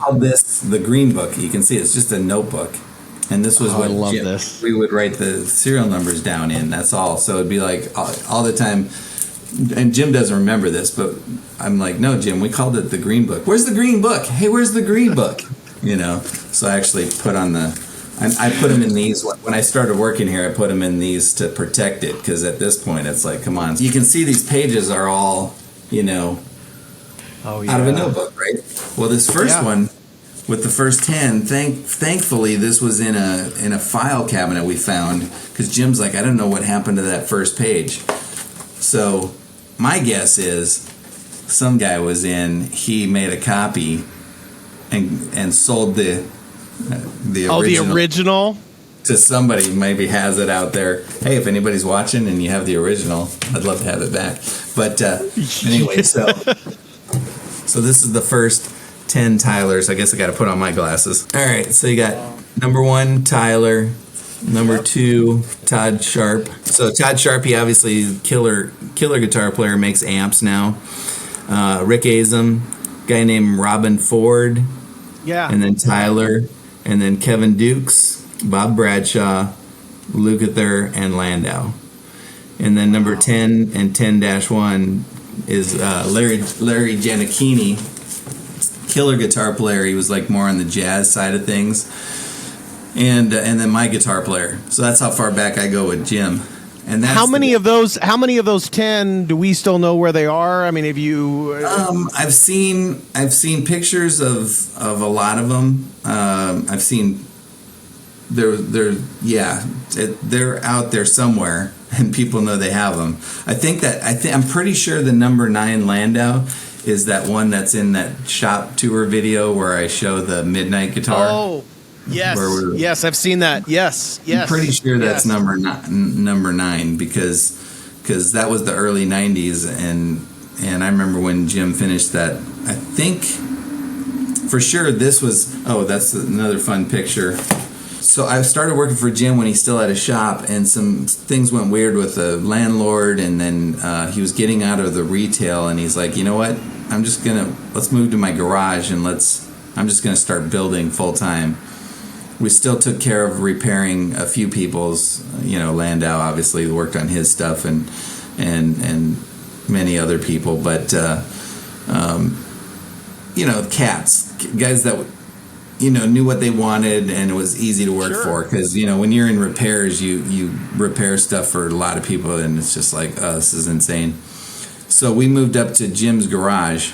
called this the Green Book. You can see it's just a notebook. And this was what we would write the serial numbers down in. That's all. So it'd be like all the time. And Jim doesn't remember this, but I'm like, no, Jim, we called it the Green Book. Where's the Green Book? Hey, where's the Green Book? So I actually put on I put them in these. When I started working here, I put them in these to protect it, because at this point, it's like, come on. You can see these pages are all, out of a notebook, right? Well, this first one, with the first 10, thankfully, this was in a file cabinet we found, because Jim's like, I don't know what happened to that first page. So my guess is some guy he made a copy and sold the original to somebody. Maybe has it out there. Hey, if anybody's watching and you have the original, I'd love to have it back. But anyway, so this is the first 10 Tylers. I guess I got to put on my glasses. All right, so you got number 1, Tyler. Number 2, Todd Sharp. So Todd Sharp, he obviously killer guitar player, makes amps now. Rick Azum, guy named Robin Ford. Yeah. And then Tyler, and then Kevin Dukes, Bob Bradshaw, Luthier, and Landau. And then number 10 and 10-1 is Larry Giannichini, killer guitar player. He was like more on the jazz side of things. And then my guitar player. So that's how far back I go with Jim. And that's how many of those 10 do we still know where they are? I mean, have you? I've seen pictures of a lot of them. I've seen they're out there somewhere, and people know they have them. I'm pretty sure the number 9 Landau is that one that's in that shop tour video where I show the midnight guitar. Oh. Yes, I've seen that. Yes. I'm pretty sure that's number 9 because that was the early 90s, and I remember when Jim finished that. I think for sure this was. Oh, that's another fun picture. So I started working for Jim when he still had a shop, and some things went weird with the landlord, and then he was getting out of the retail, and he's like, you know what? Let's move to my garage, and I'm just gonna start building full time. We still took care of repairing a few people's, Landau obviously worked on his stuff, and many other people, but cats, guys that knew what they wanted, and it was easy to work for, because when you're in repairs, you repair stuff for a lot of people, and it's just like, oh, this is insane. So we moved up to Jim's garage.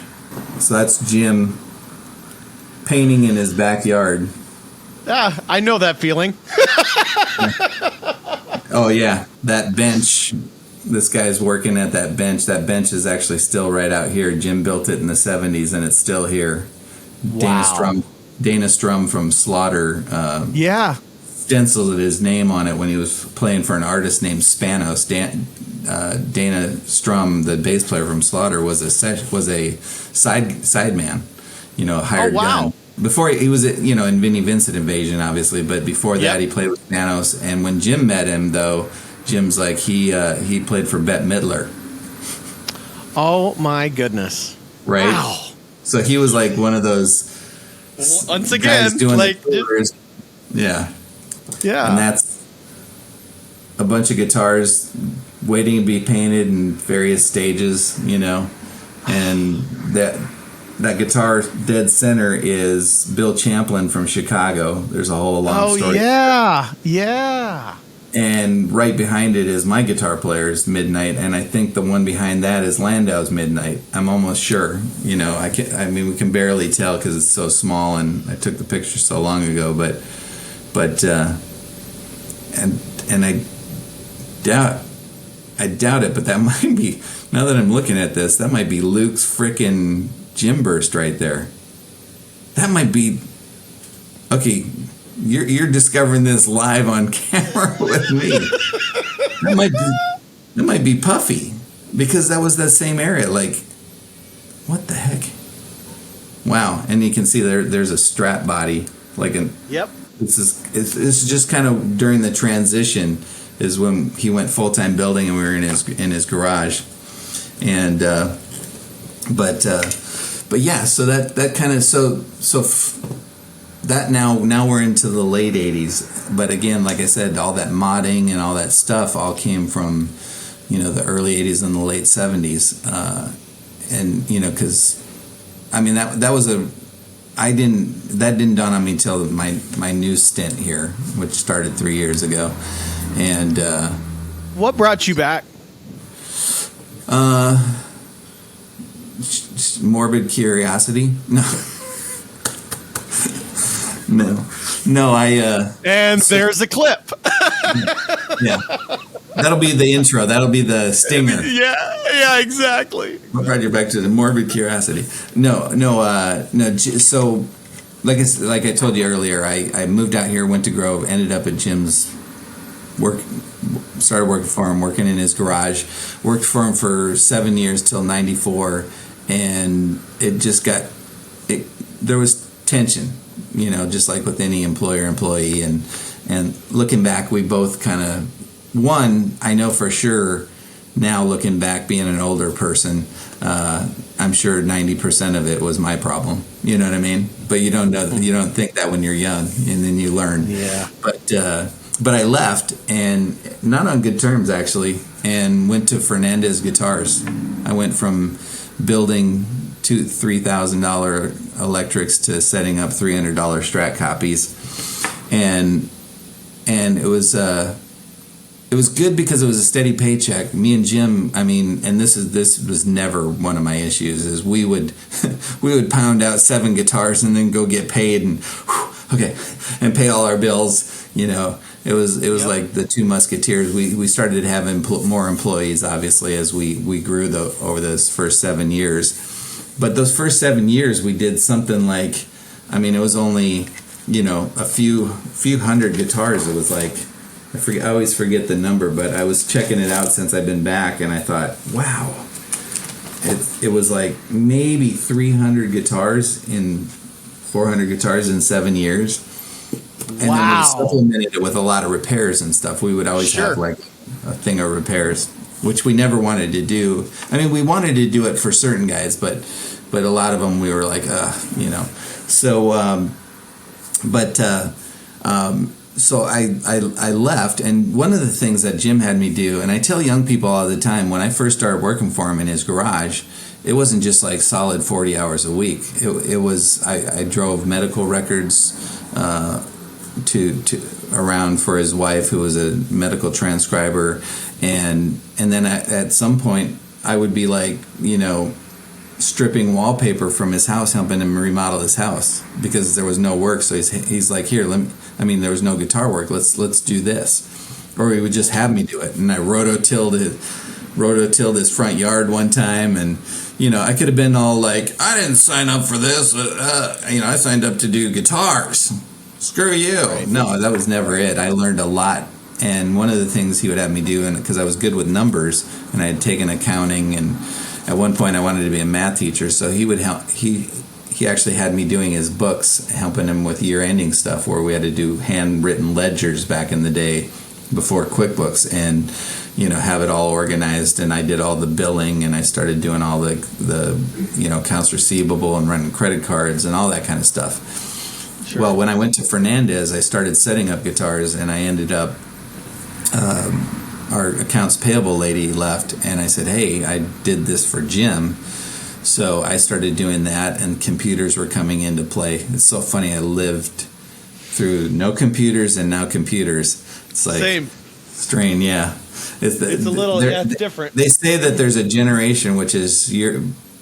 So that's Jim painting in his backyard. I know that feeling. Oh, yeah. That bench. This guy's working at that bench. That bench is actually still right out here. Jim built it in the 70s, and it's still here. Wow. Dana Strum from Slaughter. Stenciled his name on it when he was playing for an artist named Spanos. Dana Strum, the bass player from Slaughter, was a sideman, hired gun. Before he was, in Vinnie Vincent Invasion, obviously, but before that he played with Spanos. And when Jim met him, though, Jim's like he played for Bette Midler. Oh my goodness! Right? Wow. So he was like one of those. Once again, doing like yeah. And that's a bunch of guitars waiting to be painted in various stages, and that guitar dead center is Bill Champlin from Chicago. There's a whole long story. Oh, yeah. And right behind it is my guitar player's Midnight, and I think the one behind that is Landau's Midnight. I'm almost sure. We can barely tell because it's so small, and I took the picture so long ago. But I doubt it. But that might be, now that I'm looking at this, that might be Luke's frickin' Jim Burst right there. That might be okay. You're discovering this live on camera with me. That might be Puffy, because that was that same area. Like, what the heck? Wow! And you can see there's a strap body, like an. Yep. This is just kind of during the transition is when he went full time building, and we were in his garage, and but yeah, so that kind of that now we're into the late 80s. But again, like I said, all that modding and all that stuff all came from, the early 80s and the late 70s. And, because, I mean, that didn't dawn on me until my new stint here, which started 3 years ago. And what brought you back? Morbid curiosity. No, and there's a clip. Yeah. That'll be the intro. That'll be the stinger. Yeah, exactly. What brought you back to the morbid curiosity? No. So, like I told you earlier, I moved out here, went to Grove, ended up at Jim's started working for him, working in his garage. Worked for him for 7 years till '94, and it just there was tension, just like with any employee, and looking back, we both kind of, I know for sure now, looking back, being an older person, I'm sure 90% of it was my problem. You know what I mean? But you don't think that when you're young, and then you learn. Yeah. But I left, and not on good terms actually, and went to Fernandez Guitars. I went from building $3,000 electrics to setting up $300 Strat copies, and it was good because it was a steady paycheck. Me and Jim, I mean, and this was never one of my issues, is we would pound out 7 guitars and then go get paid and pay all our bills. It was yep. Like the Two Musketeers. We started to have more employees, obviously, as we grew over those first 7 years. But those first 7 years, we did something like, I mean, it was only a few hundred guitars. It was like, I always forget the number, but I was checking it out since I've been back, and I thought, wow, it was like maybe 300 guitars in 400 guitars in 7 years. And then we supplemented it with a lot of repairs and stuff. We would always have like a thing of repairs, which we never wanted to do. I mean, we wanted to do it for certain guys, but a lot of them we were like, So, so I left, and one of the things that Jim had me do, and I tell young people all the time, when I first started working for him in his garage, it wasn't just like solid 40 hours a week. It was I drove medical records to around for his wife, who was a medical transcriber, and then at some point I would be like, stripping wallpaper from his house, helping him remodel his house because there was no work. So he's like, here, there was no guitar work. Let's do this. Or he would just have me do it. And I rototilled his front yard one time, and I could have been all like, I didn't sign up for this. I signed up to do guitars. Screw you. Right. No, that was never it. I learned a lot. And one of the things he would have me do, and because I was good with numbers and I had taken accounting, and at one point I wanted to be a math teacher, so he would help. He actually had me doing his books, helping him with year-ending stuff, where we had to do handwritten ledgers back in the day before QuickBooks, and have it all organized. And I did all the billing, and I started doing all the accounts receivable and running credit cards and all that kind of stuff. Sure. Well, when I went to Fernandez, I started setting up guitars, and I ended up. Our accounts payable lady left, and I said, hey, I did this for Jim. So I started doing that, and computers were coming into play. It's so funny. I lived through no computers and now computers. It's like same strain, yeah. It's a little different. They say that there's a generation, which is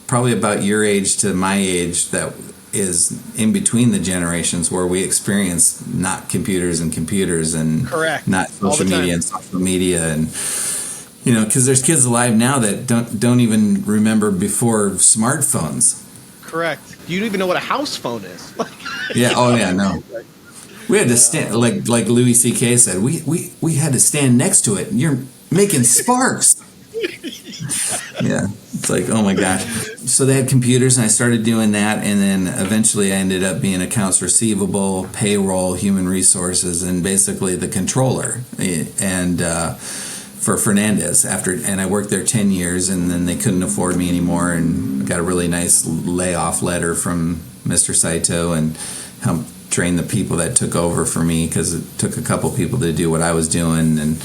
probably about your age to my age, that is in between the generations, where we experience not computers and correct, not social media and social media, and because there's kids alive now that don't even remember before smartphones. Correct. You don't even know what a house phone is. Yeah. Oh yeah. No. We had to stand, like Louis C.K. said, we had to stand next to it. You're making sparks. Yeah, it's like, oh my gosh. So they had computers, and I started doing that, and then eventually I ended up being accounts receivable, payroll, human resources, and basically the controller. And for Fernandez and I worked there 10 years, and then they couldn't afford me anymore, and got a really nice layoff letter from Mr. Saito, and helped train the people that took over for me, because it took a couple people to do what I was doing, and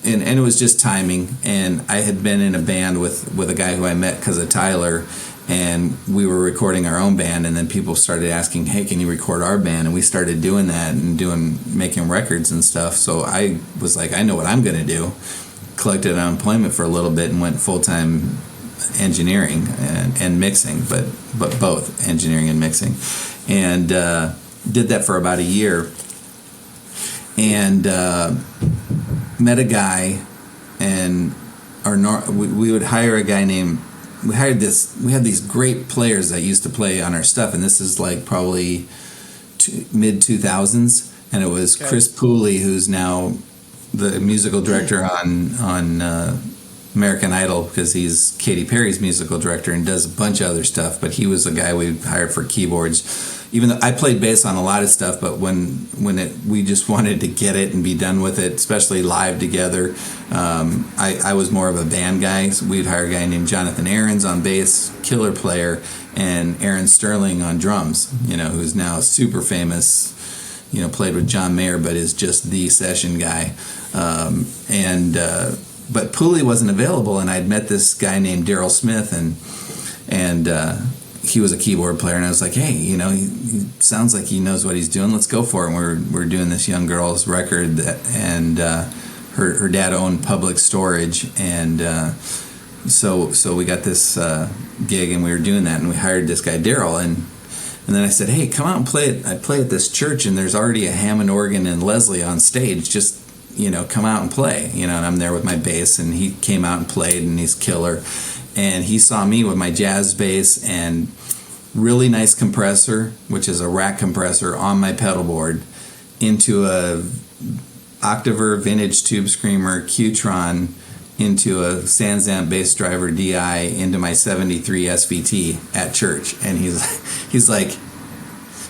it was just timing. And I had been in a band with a guy who I met because of Tyler, and we were recording our own band, and then people started asking, hey, can you record our band? And we started doing that and making records and stuff. So I was like, I know what I'm going to do. Collected unemployment for a little bit and went full-time engineering and mixing, but both engineering and mixing. And did that for about a year. And met a guy, and we would hire a guy named... We had these great players that used to play on our stuff, and this is like probably mid 2000s, and it was Chris Pooley, who's now the musical director on American Idol, because he's Katy Perry's musical director and does a bunch of other stuff. But he was the guy we hired for keyboards. Even though I played bass on a lot of stuff, but we just wanted to get it and be done with it, especially live together. I was more of a band guy, so we'd hire a guy named Jonathan Aarons on bass, killer player, and Aaron Sterling on drums, who's now super famous, played with John Mayer, but is just the session guy. But Pooley wasn't available, and I'd met this guy named Daryl Smith, and he was a keyboard player, and I was like, hey, he sounds like he knows what he's doing. Let's go for it. And we're doing this young girl's record, and her dad owned Public Storage, and so we got this gig, and we were doing that, and we hired this guy Daryl, and then I said, hey, come out and play it. I play at this church, and there's already a Hammond organ and Leslie on stage. Just come out and play. And I'm there with my bass, and he came out and played, and he's killer. And he saw me with my jazz bass and really nice compressor, which is a rack compressor, on my pedal board, into a Octaver vintage tube screamer Qtron, into a Sansamp bass driver DI, into my 73 SVT at church. And he's like,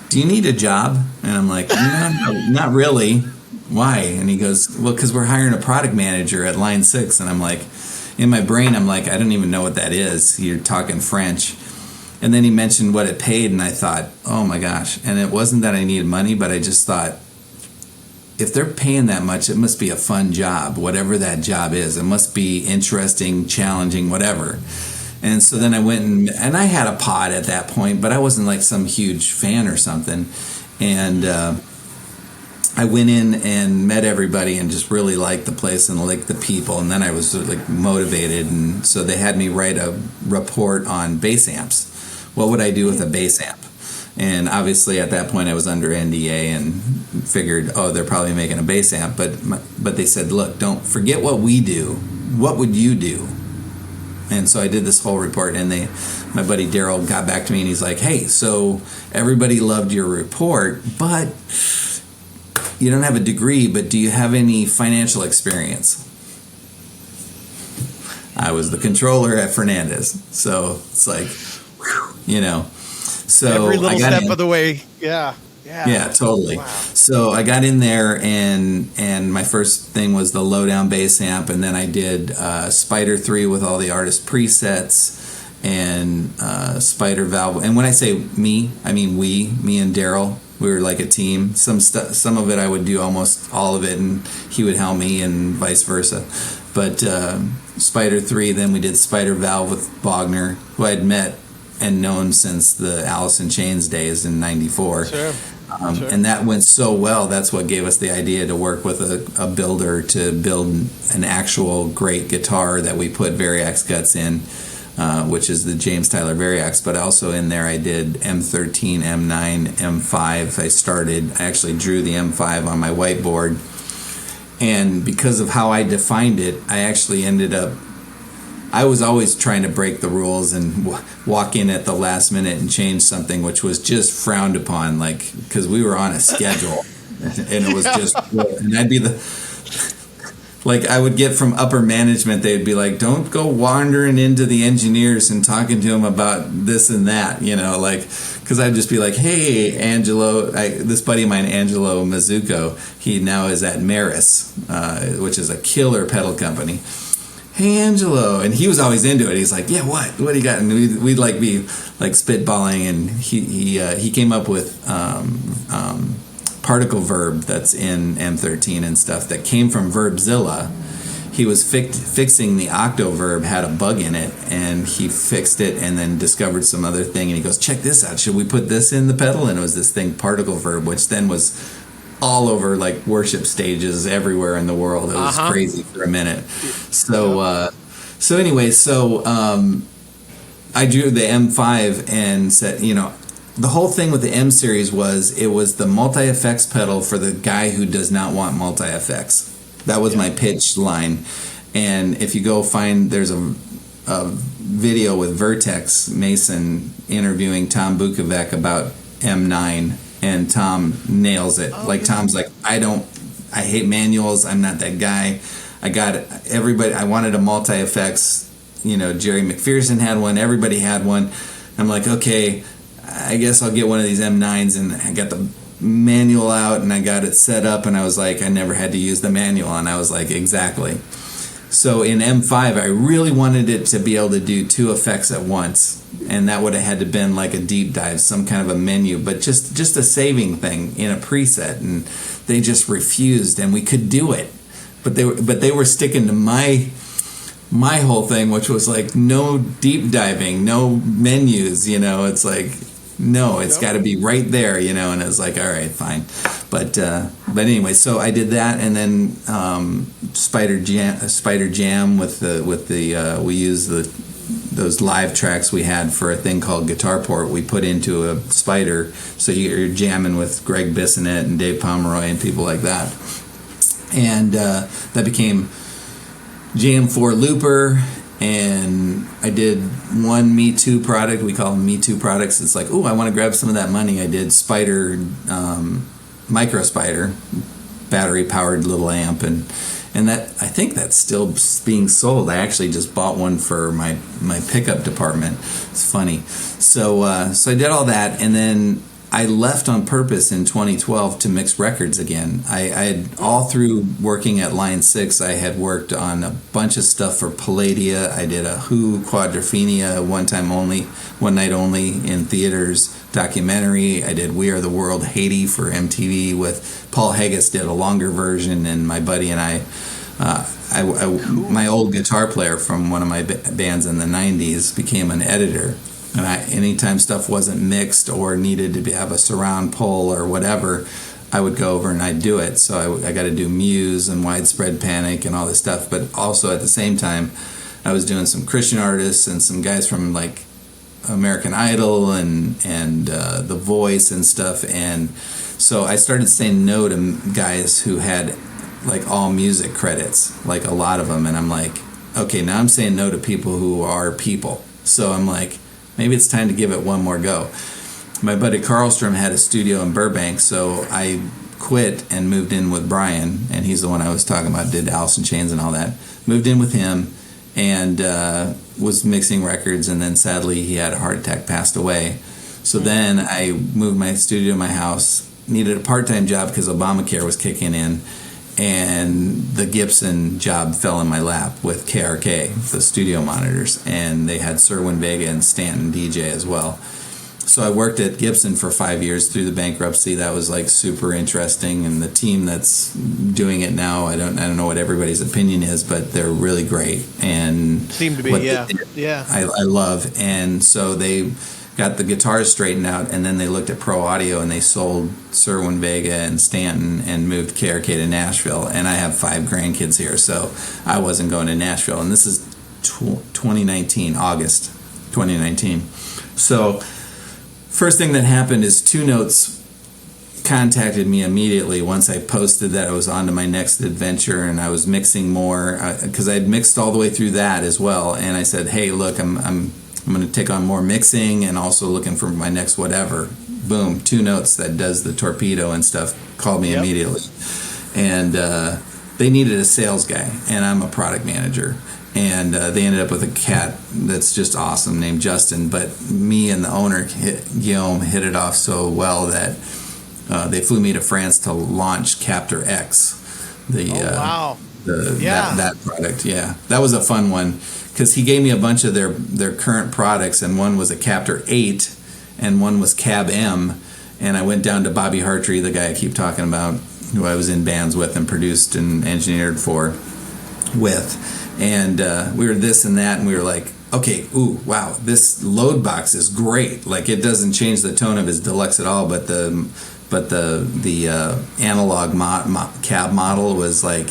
do you need a job? And I'm like, no, not really. Why? And he goes, well, because we're hiring a product manager at Line 6. And I'm like, in my brain, I'm like, I don't even know what that is. You're talking French. And then he mentioned what it paid, and I thought, oh my gosh. And it wasn't that I needed money, but I just thought, if they're paying that much, it must be a fun job, whatever that job is. It must be interesting, challenging, whatever. And so then I went and I had a pod at that point, but I wasn't like some huge fan or something. And I went in and met everybody and just really liked the place and liked the people. And then I was like motivated. And so they had me write a report on bass amps. What would I do with a bass amp? And obviously at that point I was under NDA and figured, oh, they're probably making a bass amp. But they said, look, don't forget what we do. What would you do? And so I did this whole report, and my buddy Daryl got back to me, and he's like, hey, so everybody loved your report, but you don't have a degree, but do you have any financial experience? I was the controller at Fernandez. So it's like, whew, So every little step of the way. Yeah. Yeah, totally. Wow. So I got in there, and my first thing was the lowdown bass amp, and then I did Spider 3 with all the artist presets, and Spider valve. And when I say me, I mean me and Daryl. We were like a team. Some of it I would do almost all of it, and he would help me, and vice versa. But Spider 3, then we did Spider Valve with Bogner, who I'd met and known since the Alice in Chains days in '94. Sure. Sure. And that went so well. That's what gave us the idea to work with a builder to build an actual great guitar that we put Variax guts in, which is the James Tyler Variax. But also in there I did M13, M9, M5. I actually drew the M5 on my whiteboard. And because of how I defined it, I actually ended up, I was always trying to break the rules and walk in at the last minute and change something, which was just frowned upon, like, because we were on a schedule, and it was just, and I'd be I would get from upper management, they'd be like, don't go wandering into the engineers and talking to them about this and that, because I'd just be like, hey, Angelo, this buddy of mine, Angelo Mazzucco, he now is at Maris, which is a killer pedal company. Hey, Angelo. And he was always into it. He's like, yeah, what do you got? And we'd like be like spitballing, and he came up with particle verb that's in M13 and stuff that came from Verbzilla. He was fixing the octo verb, had a bug in it, and he fixed it and then discovered some other thing. And he goes, check this out. Should we put this in the pedal? And it was this thing, particle verb, which then was all over like worship stages everywhere in the world. It was crazy for a minute. So, I drew the M5 and said, the whole thing with the M series was it was the multi-effects pedal for the guy who does not want multi-effects. That was my pitch line. And if you go find, there's a video with Vertex Mason interviewing Tom Bukovac about M9, and Tom nails it. Tom's like, I hate manuals. I'm not that guy. I got everybody. I wanted a multi-effects. Jerry McPherson had one. Everybody had one. I'm like, okay, I guess I'll get one of these M9s, and I got the manual out and I got it set up, and I was like, I never had to use the manual, and I was like, exactly. So in M5 I really wanted it to be able to do 2 effects at once, and that would have had to been like a deep dive, some kind of a menu, but just a saving thing in a preset, and they just refused, and we could do it, but they were sticking to my whole thing, which was like no deep diving, no menus, it's like, no, it's got to be right there, and it was like, all right, fine. But anyway, so I did that, and then Spider Jam with the we used those live tracks we had for a thing called Guitar Port. We put into a Spider, so you're jamming with Greg Bissonette and Dave Pomeroy and people like that, and that became Jam 4 Looper. And I did one Me Too product. We call them Me Too products. It's like, oh, I want to grab some of that money. I did Spider, Micro Spider, battery powered little amp, and that, I think that's still being sold. I actually just bought one for my pickup department. It's funny. So I did all that, and then I left on purpose in 2012 to mix records again. I had, all through working at Line 6, I had worked on a bunch of stuff for Palladia. I did a Who Quadrophenia, one night only in theaters documentary. I did We Are the World Haiti for MTV with Paul Haggis, did a longer version, and my buddy and I my old guitar player from one of my bands in the 90s became an editor. And anytime stuff wasn't mixed or needed to have a surround pull or whatever, I would go over and I'd do it. So I got to do Muse and Widespread Panic and all this stuff. But also at the same time, I was doing some Christian artists and some guys from like American Idol and The Voice and stuff. And so I started saying no to guys who had like all music credits, like a lot of them. And I'm like, okay, now I'm saying no to people who are people. So I'm like, maybe it's time to give it one more go. My buddy Karlstrom had a studio in Burbank, so I quit and moved in with Brian, and he's the one I was talking about, did Alice in Chains and all that. Moved in with him and was mixing records, and then sadly he had a heart attack, passed away. So then I moved my studio to my house, needed a part-time job because Obamacare was kicking in, and the Gibson job fell in my lap with KRK, the studio monitors, and they had Serwin Vega and Stanton DJ as well. So I worked at Gibson for 5 years through the bankruptcy. That was like super interesting, and the team that's doing it now, I don't know what everybody's opinion is, but they're really great and seem to be, yeah. I love. And so they got the guitars straightened out, and then they looked at Pro Audio, and they sold Serwin Vega and Stanton and moved KRK to Nashville. And I have 5 grandkids here, so I wasn't going to Nashville. And this is 2019, August 2019. So first thing that happened is 2 Notes contacted me immediately once I posted that I was on to my next adventure, and I was mixing more because I had mixed all the way through that as well. And I said, hey, look, I'm going to take on more mixing and also looking for my next whatever. Boom, 2 Notes that does the Torpedo and stuff called me immediately. And they needed a sales guy, and I'm a product manager. and they ended up with a cat that's just awesome named Justin. But me and the owner, Guillaume, hit it off so well that they flew me to France to launch Captor X. Wow. That product. Yeah, that was a fun one because he gave me a bunch of their current products, and one was a Captor 8 and one was Cab M. And I went down to Bobby Hartree, the guy I keep talking about, who I was in bands with and produced and engineered with. And we were this and that, and we were like, okay, ooh, wow, this load box is great. Like, it doesn't change the tone of his deluxe at all, but the analog cab model was like,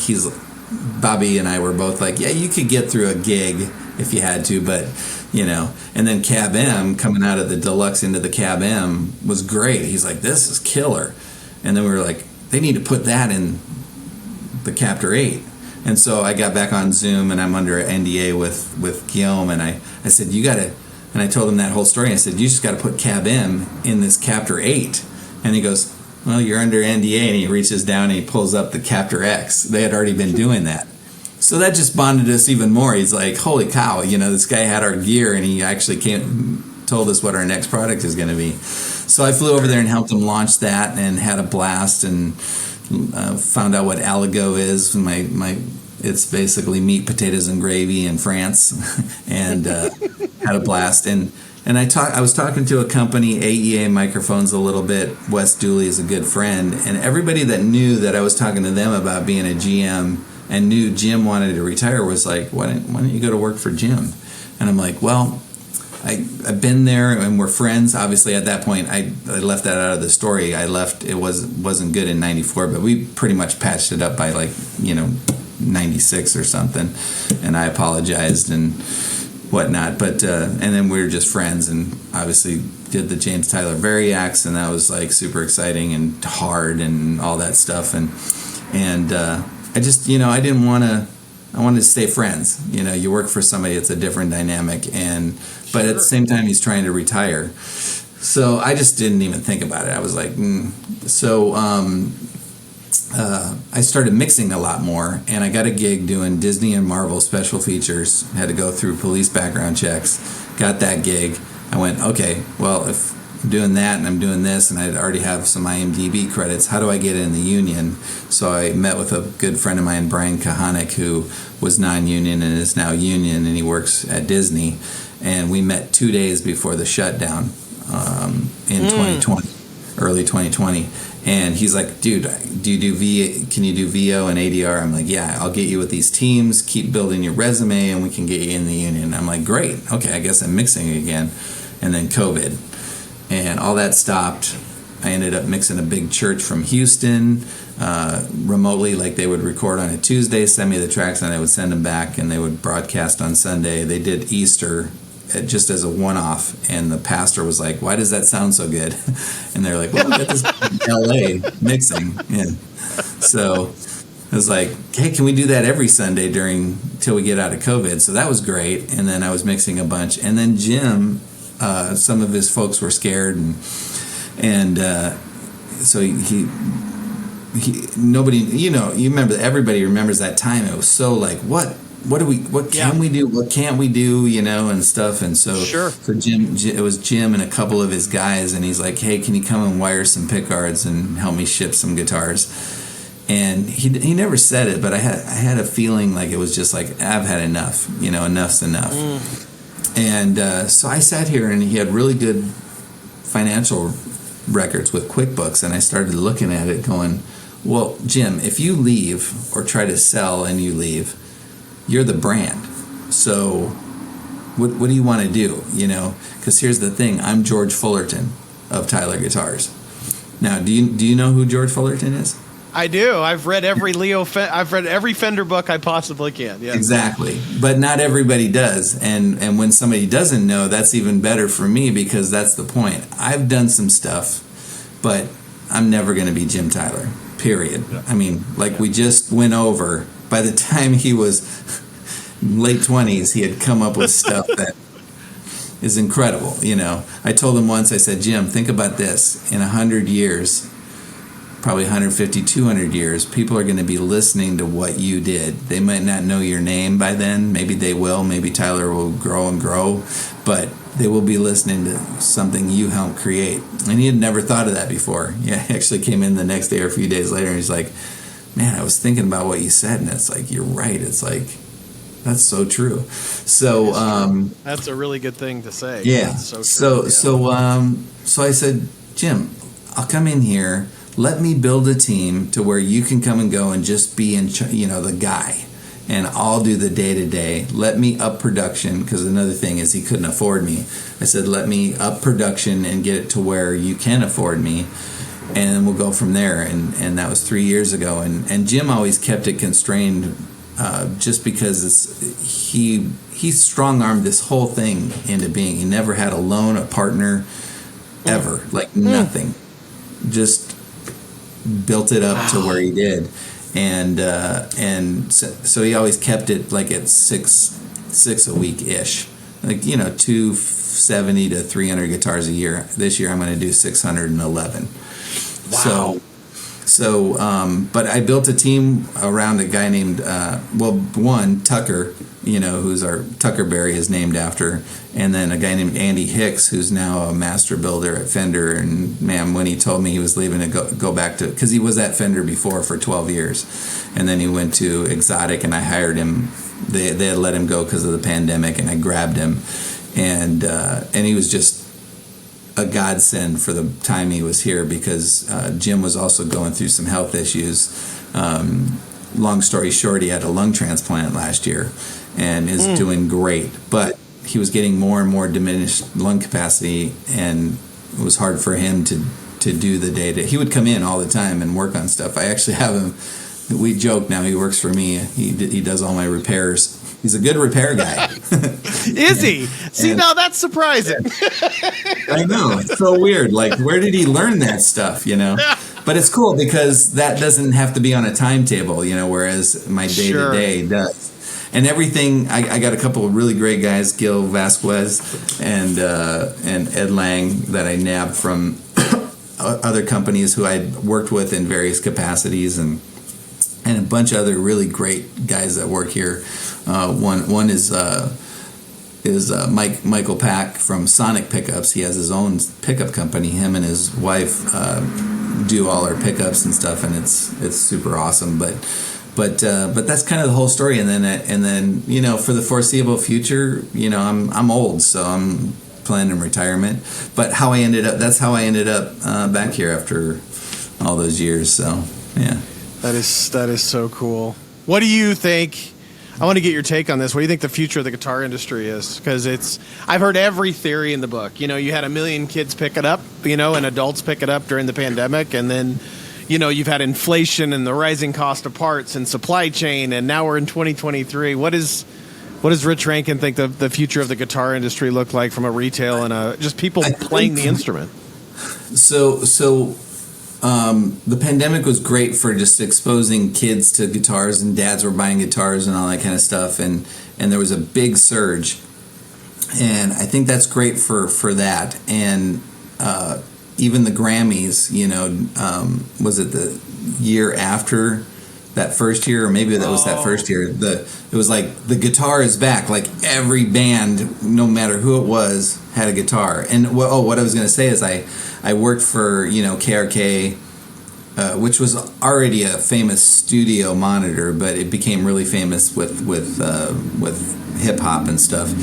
Bobby and I were both like, yeah, you could get through a gig if you had to, but and then Cab M coming out of the deluxe into the Cab M was great. He's like, this is killer. And then we were like, they need to put that in the Captor 8. And so I got back on Zoom, and I'm under an NDA with Guillaume, and I said, you gotta, and I told him that whole story. I said, you just gotta put Cab M in this Captor 8. And he goes, well, you're under NDA, and he reaches down and he pulls up the Captor X. They had already been doing that. So that just bonded us even more. He's like, holy cow, this guy had our gear, and he actually told us what our next product is going to be. So I flew over there and helped him launch that and had a blast, and found out what Aligo is. It's basically meat, potatoes, and gravy in France, and had a blast. And I was talking to a company, AEA Microphones, a little bit. Wes Dooley is a good friend, and everybody that knew that I was talking to them about being a GM and knew Jim wanted to retire was like, why don't you go to work for Jim? And I'm like, well, I've been there, and we're friends. Obviously, at that point, I left that out of the story. I left. It wasn't good in '94, but we pretty much patched it up by '96 or something. And I apologized and whatnot. But and then we were just friends, and obviously did the James Tyler Variacs, and that was like super exciting and hard and all that stuff. And I just I didn't want to. I wanted to stay friends. You work for somebody, it's a different dynamic, but at the same time, he's trying to retire. So I just didn't even think about it. I was like, So I started mixing a lot more, and I got a gig doing Disney and Marvel special features. Had to go through police background checks. Got that gig. I went, okay, well, if I'm doing that and I'm doing this, and I already have some IMDb credits, how do I get in the union? So I met with a good friend of mine, Brian Kahanik, who was non-union and is now union, and he works at Disney. And we met 2 days before the shutdown in 2020, early 2020. And he's like, dude, can you do VO and ADR? I'm like, yeah, I'll get you with these teams, keep building your resume, and we can get you in the union. I'm like, great, okay, I guess I'm mixing again. And then COVID. And all that stopped. I ended up mixing a big church from Houston remotely. Like, they would record on a Tuesday, send me the tracks, and I would send them back, and they would broadcast on Sunday. They did Easter just as a one-off, and the pastor was like, why does that sound so good? And they're like, well, we got this in LA mixing. Yeah. So I was like, hey, can we do that every Sunday till we get out of COVID? So that was great. And then I was mixing a bunch. And then Jim, some of his folks were scared, and so he nobody, you remember, everybody remembers that time. It was so like, what can we do, what can't we do, and stuff. And so sure. So it was Jim and a couple of his guys, and he's like, hey, can you come and wire some pickguards and help me ship some guitars? And he never said it, but I had a feeling like it was just like, I've had enough, enough's enough. And so I sat here, and he had really good financial records with QuickBooks, and I started looking at it going, well, Jim, if you leave or try to sell and you leave, you're the brand. So what do you want to do, Because here's the thing. I'm George Fullerton of Tyler Guitars. Now, do you know who George Fullerton is? I do. I've read every I've read every Fender book I possibly can. Yeah. Exactly. But not everybody does. And when somebody doesn't know, that's even better for me, because that's the point. I've done some stuff, but I'm never going to be Jim Tyler, period. Yeah. I mean, we just went over, by the time he was late 20s, he had come up with stuff that is incredible. I told him once, I said, Jim, think about this. In 100 years, probably 150, 200 years, people are going to be listening to what you did. They might not know your name by then. Maybe they will. Maybe Tyler will grow and grow. But they will be listening to something you helped create. And he had never thought of that before. Yeah, he actually came in the next day or a few days later, and he's like, man, I was thinking about what you said, and it's like, you're right. It's like, that's so true. So that's a really good thing to say. Yeah. That's so true. So I said, Jim, I'll come in here. Let me build a team to where you can come and go and just be the guy, and I'll do the day to day. Let me up production, because another thing is he couldn't afford me. I said, let me up production and get it to where you can afford me, and we'll go from there. And that was 3 years ago. And Jim always kept it constrained. Just because he strong-armed this whole thing into being. He never had a loan, a partner, ever. Like nothing. Just built it up to where he did. And so he always kept it like at six a week-ish. Like, 270 to 300 guitars a year. This year I'm going to do 611. Wow. But I built a team around a guy named, Tucker, who's our Tuckerberry is named after, and then a guy named Andy Hicks, who's now a master builder at Fender. And man, when he told me he was leaving to go back to, because he was at Fender before for 12 years, and then he went to Exotic, and I hired him. They had let him go because of the pandemic, and I grabbed him, and he was just a godsend for the time he was here, because Jim was also going through some health issues. Long story short, he had a lung transplant last year and is doing great, but he was getting more and more diminished lung capacity, and it was hard for him to do the day. He would come in all the time and work on stuff. I actually have him. We joke now. He works for me. He does all my repairs. He's a good repair guy. Is he? See, now that's surprising. I know. It's so weird. Like, where did he learn that stuff, But it's cool because that doesn't have to be on a timetable, whereas my day-to-day does. And everything, I got a couple of really great guys, Gil Vasquez and Ed Lang, that I nabbed from other companies who I'd worked with in various capacities, and a bunch of other really great guys that work here. One is Michael Pack from Sonic Pickups. He has his own pickup company. Him and his wife do all our pickups and stuff, and it's super awesome. But that's kind of the whole story. And then for the foreseeable future, I'm old, so I'm planning retirement. But that's how I ended up back here after all those years. So yeah. That is so cool. What do you think? I want to get your take on this. What do you think the future of the guitar industry is? Because I've heard every theory in the book. You had 1 million kids pick it up, and adults pick it up during the pandemic, and then, you've had inflation and the rising cost of parts and supply chain, and now we're in 2023. What does Rich Renken think the future of the guitar industry look like from a retail and just people playing the instrument? So the pandemic was great for just exposing kids to guitars, and dads were buying guitars and all that kind of stuff, and there was a big surge, and I think that's great for that. And even the Grammys, was it the year after that first year, or maybe that was that first year, it was like the guitar is back. Like every band, no matter who it was, had a guitar. And what I was going to say is I worked for KRK, which was already a famous studio monitor, but it became really famous with hip hop and stuff.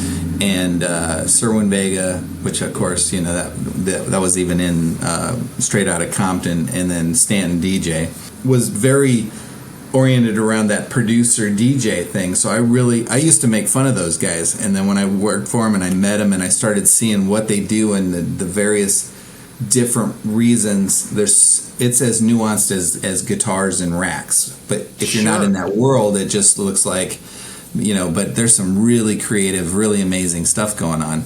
And Sirwin Vega, which of course that was even in Straight Outta Compton, and then Stanton DJ, was very oriented around that producer DJ thing. So I used to make fun of those guys, and then when I worked for them and I met them and I started seeing what they do and the various different reasons, it's as nuanced as guitars and racks. But if you're not in that world, it just looks like, but there's some really creative, really amazing stuff going on.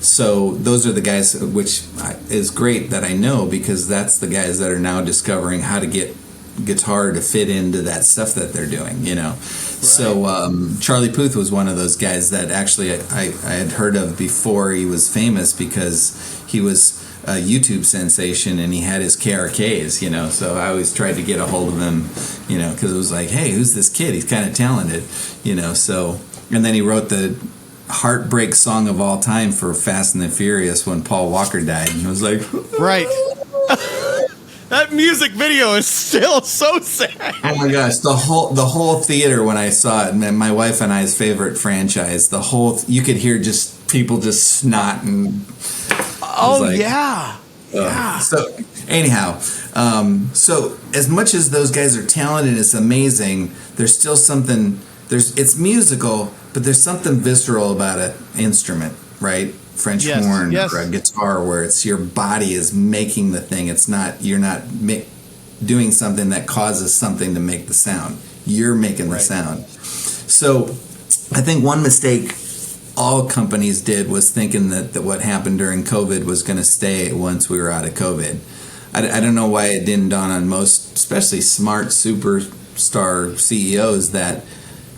So those are the guys, which is great that I know, because that's the guys that are now discovering how to get guitar to fit into that stuff that they're doing, Right. So Charlie Puth was one of those guys that actually I had heard of before he was famous, because he was a YouTube sensation, and he had his KRKs, so I always tried to get a hold of him, because it was like, hey, who's this kid? He's kind of talented, so, and then he wrote the heartbreak song of all time for Fast and the Furious when Paul Walker died, and I was like, right. That music video is still so sad. Oh my gosh, the whole theater when I saw it, man, my wife and I's favorite franchise, you could hear just people just snot and yeah. So anyhow, so as much as those guys are talented, it's amazing, there's still something, it's musical, but there's something visceral about an instrument, right? French horn or a guitar, where it's your body is making the thing. It's not, you're not doing something that causes something to make the sound. You're making the sound. So I think one mistake all companies did was thinking that what happened during COVID was going to stay once we were out of COVID. I don't know why it didn't dawn on most, especially smart superstar CEOs, that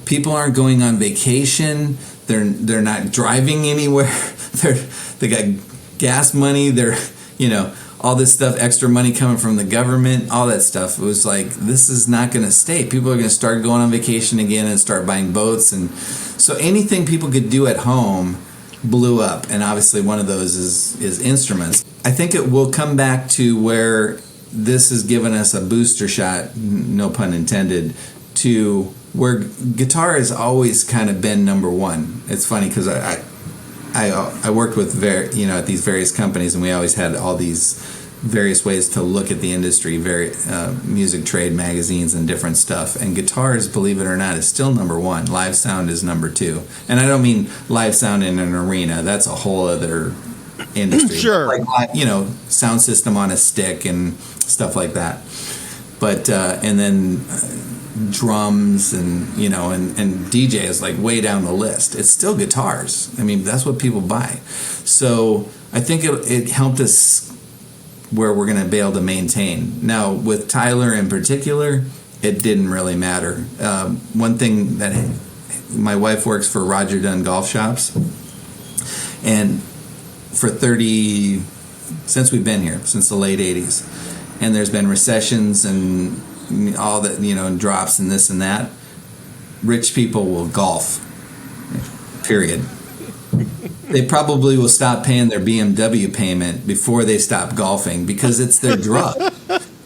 people aren't going on vacation. They're not driving anywhere. They got gas money. They're, all this stuff, extra money coming from the government, all that stuff. It was like, this is not going to stay. People are going to start going on vacation again and start buying boats. And so anything people could do at home blew up. And obviously one of those is instruments. I think it will come back to where this has given us a booster shot, no pun intended, to where guitar has always kind of been number one. It's funny because I worked with at these various companies, and we always had all these various ways to look at the industry, music trade magazines and different stuff. And guitars, believe it or not, is still number one. Live sound is number two. And I don't mean live sound in an arena. That's a whole other industry. Sure. Like, sound system on a stick and stuff like that. But, and then drums and DJ is like way down the list. It's still guitars. I mean, that's what people buy. So I think it helped us where we're going to be able to maintain. Now with Tyler in particular, it didn't really matter. One thing that my wife works for Roger Dunn Golf Shops, and for since we've been here, since the late 80s, and there's been recessions and all that, and drops and this and that, rich people will golf, period. They probably will stop paying their BMW payment before they stop golfing because it's their drug,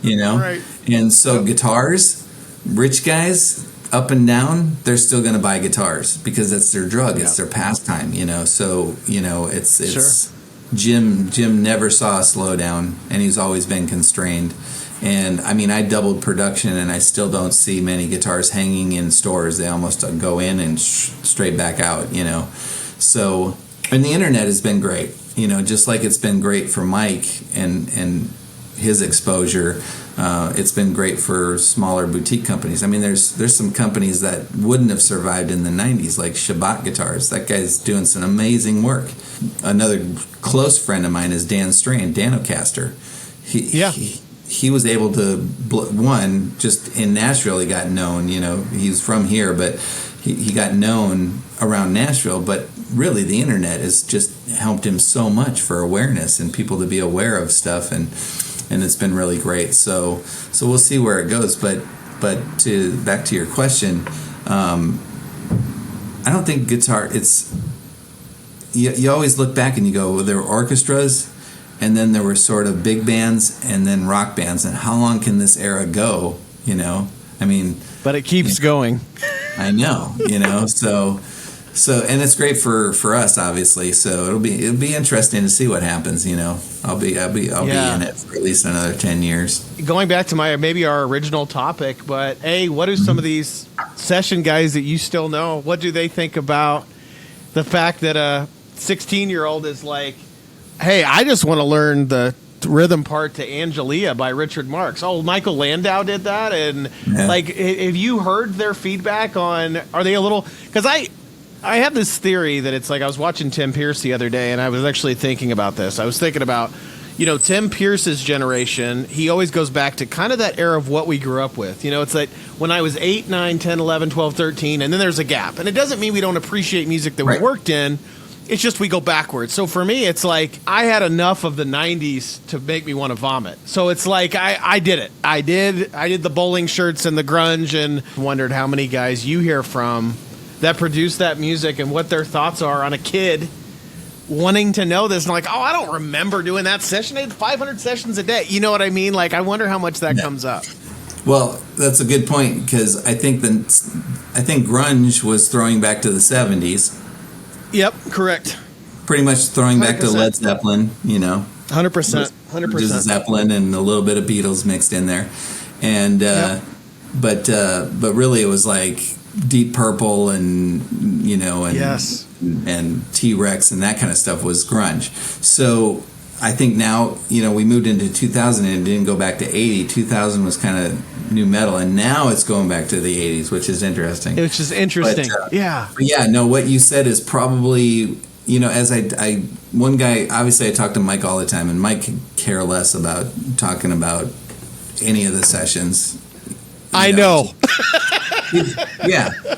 Right. And so guitars, rich guys up and down, they're still going to buy guitars because it's their drug. It's their pastime, so it's sure. Jim never saw a slowdown, and he's always been constrained. And I mean, I doubled production, and I still don't see many guitars hanging in stores. They almost go in and straight back out, So, and the internet has been great, just like it's been great for Mike and his exposure. It's been great for smaller boutique companies. I mean, there's some companies that wouldn't have survived in the 90s, like Shabbat Guitars. That guy's doing some amazing work. Another close friend of mine is Dan Strain, Danocaster. He was able to, just in Nashville, he got known, he's from here, but he got known around Nashville, but really the internet has just helped him so much for awareness and people to be aware of stuff, and it's been really great. So we'll see where it goes, but back to your question, I don't think guitar, you always look back and you go, well, there were orchestras, and then there were sort of big bands and then rock bands. And how long can this era go? I mean, but it keeps going. I know, so, and it's great for us, obviously. So it'll be interesting to see what happens. I'll be in it for at least another 10 years. Going back to maybe our original topic, but what do some of these session guys that you still know, what do they think about the fact that a 16-year-old is like, hey, I just want to learn the rhythm part to Angelia by Richard Marx. Oh, Michael Landau did that. And have you heard their feedback on, are they a little, because I have this theory that it's like, I was watching Tim Pierce the other day, and I was actually thinking about this. I was thinking about, Tim Pierce's generation, he always goes back to kind of that era of what we grew up with. It's like when I was 8, 9, 10, 11, 12, 13, and then there's a gap. And it doesn't mean we don't appreciate music that we worked in. It's just we go backwards. So for me, it's like I had enough of the 90s to make me want to vomit. So it's like I did it. I did the bowling shirts and the grunge, and wondered how many guys you hear from that produce that music and what their thoughts are on a kid wanting to know this. And like, oh, I don't remember doing that session. I did 500 sessions a day. You know what I mean? Like, I wonder how much that comes up. Well, that's a good point, because I think grunge was throwing back to the 70s. Yep, correct. Pretty much throwing 100%. back to Led Zeppelin, 100%. 100%. Just Zeppelin and a little bit of Beatles mixed in there. And but really it was like Deep Purple and yes. and T-Rex and that kind of stuff was grunge. So I think now, we moved into 2000 and it didn't go back to 80. 2000 was kind of new metal, and now it's going back to the 80s, which is interesting. Which is interesting. But, yeah. But yeah, no, what you said is probably, as one guy, obviously I talk to Mike all the time, and Mike could care less about talking about any of the sessions. I know.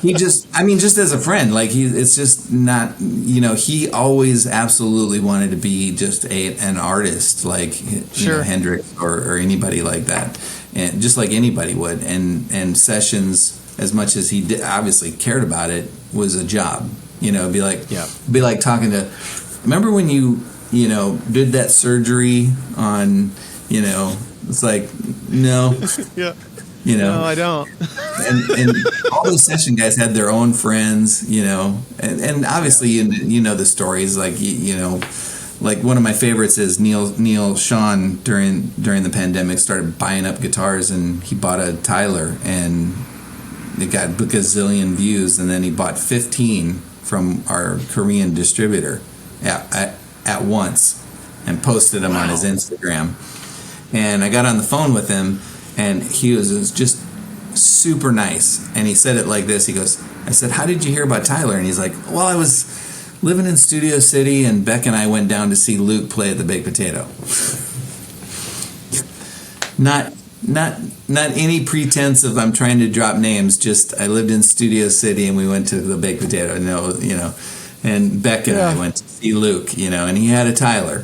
He just as a friend, like it's just not, he always absolutely wanted to be just an artist, like sure. Hendrix or anybody like that, and just like anybody would, and sessions, as much as he obviously cared about it, was a job. It'd be like talking to, remember when you did that surgery on, it's like, no. Yeah. No, I don't. and all those session guys had their own friends, and obviously the stories, like like one of my favorites is Neil Sean during the pandemic started buying up guitars, and he bought a Tyler and it got a gazillion views, and then he bought 15 from our Korean distributor at once and posted them on his Instagram. And I got on the phone with him, and he was just super nice. And he said it like this. He goes, I said, how did you hear about Tyler? And he's like, well, I was living in Studio City, and Beck and I went down to see Luke play at the Baked Potato. Not any pretense of I'm trying to drop names. Just I lived in Studio City, and we went to the Baked Potato. And Beck and I went to see Luke, and he had a Tyler,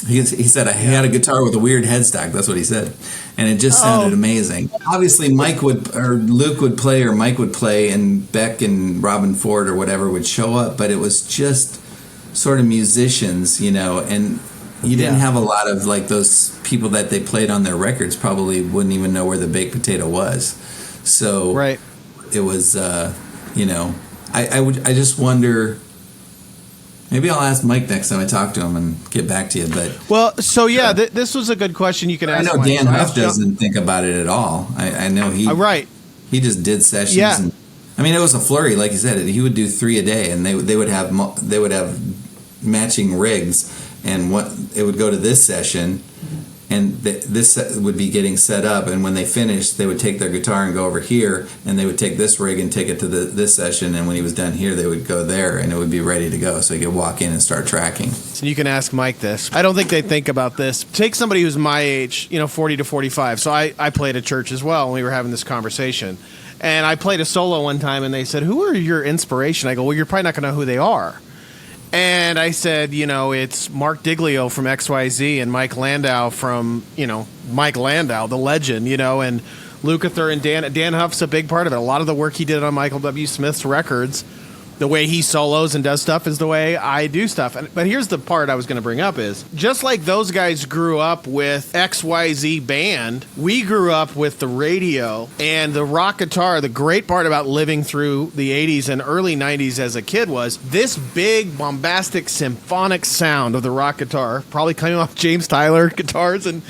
He said I had a guitar with a weird headstock. That's what he said, and it just sounded amazing. Obviously, Luke would play, or Mike would play, and Beck and Robin Ford or whatever would show up. But it was just sort of musicians, and you didn't have a lot of like those people that they played on their records probably wouldn't even know where the Baked Potato was. So right. It was, I just wonder. Maybe I'll ask Mike next time I talk to him and get back to you. But this was a good question you can ask. I know Dan Huff doesn't think about it at all. I know he he just did sessions. Yeah. And, it was a flurry, like you said. He would do 3 a day, and they would have matching rigs, and it would go to this session, and this would be getting set up, and when they finished, they would take their guitar and go over here, and they would take this rig and take it to this session, and when he was done here, they would go there, and it would be ready to go, so he could walk in and start tracking. So you can ask Mike this. I don't think they think about this. Take somebody who's my age, 40 to 45. So I played at church as well, and we were having this conversation, and I played a solo one time, and they said, who are your inspiration? I go, well, you're probably not going to know who they are. And I said, it's Mark Diglio from XYZ and Mike Landau from, Mike Landau, the legend, and Lukather and Dan Huff's a big part of it. A lot of the work he did on Michael W. Smith's records, the way he solos and does stuff is the way I do stuff. But here's the part I was going to bring up is, just like those guys grew up with XYZ band, we grew up with the radio and the rock guitar. The great part about living through the 80s and early 90s as a kid was this big, bombastic, symphonic sound of the rock guitar, probably coming off James Tyler guitars and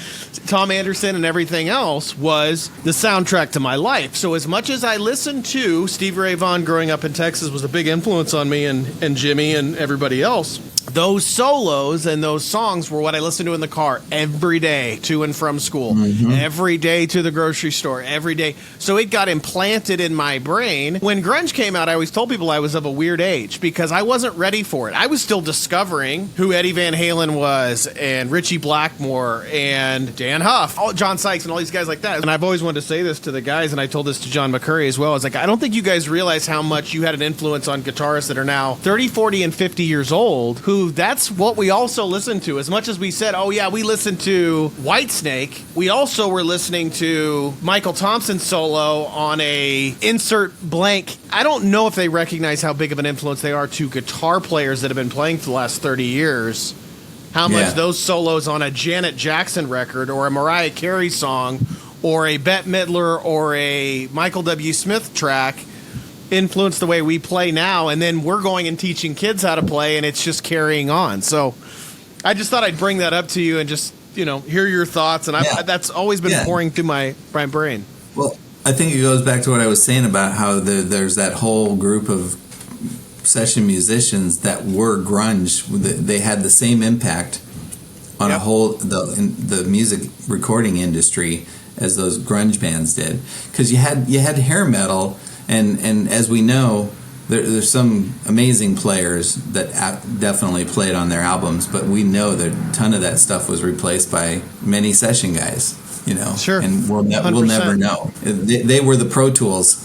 Tom Anderson and everything else, was the soundtrack to my life. So as much as I listened to Stevie Ray Vaughan growing up in Texas was a big influence on me and Jimmy and everybody else, those solos and those songs were what I listened to in the car every day to and from school, every day to the grocery store, every day. So it got implanted in my brain. When grunge came out, I always told people I was of a weird age because I wasn't ready for it. I was still discovering who Eddie Van Halen was and Richie Blackmore and Dan Huff, John Sykes and all these guys like that. And I've always wanted to say this to the guys, and I told this to John McCurry as well. I was like, I don't think you guys realize how much you had an influence on guitarists that are now 30, 40, and 50 years old, who that's what we also listen to. As much as we said, oh yeah, we listened to Whitesnake, we also were listening to Michael Thompson's solo on a insert blank. I don't know if they recognize how big of an influence they are to guitar players that have been playing for the last 30 years. How much those solos on a Janet Jackson record or a Mariah Carey song or a Bette Midler or a Michael W. Smith track influence the way we play now, and then we're going and teaching kids how to play, and it's just carrying on. So I just thought I'd bring that up to you and just, hear your thoughts, and that's always been pouring through my brain. Well, I think it goes back to what I was saying about how there's that whole group of session musicians that were grunge. They had the same impact on the music recording industry as those grunge bands did, because you had hair metal. And as we know, there's some amazing players that definitely played on their albums, but we know that a ton of that stuff was replaced by many session guys, Sure. And we'll never know. They were the Pro Tools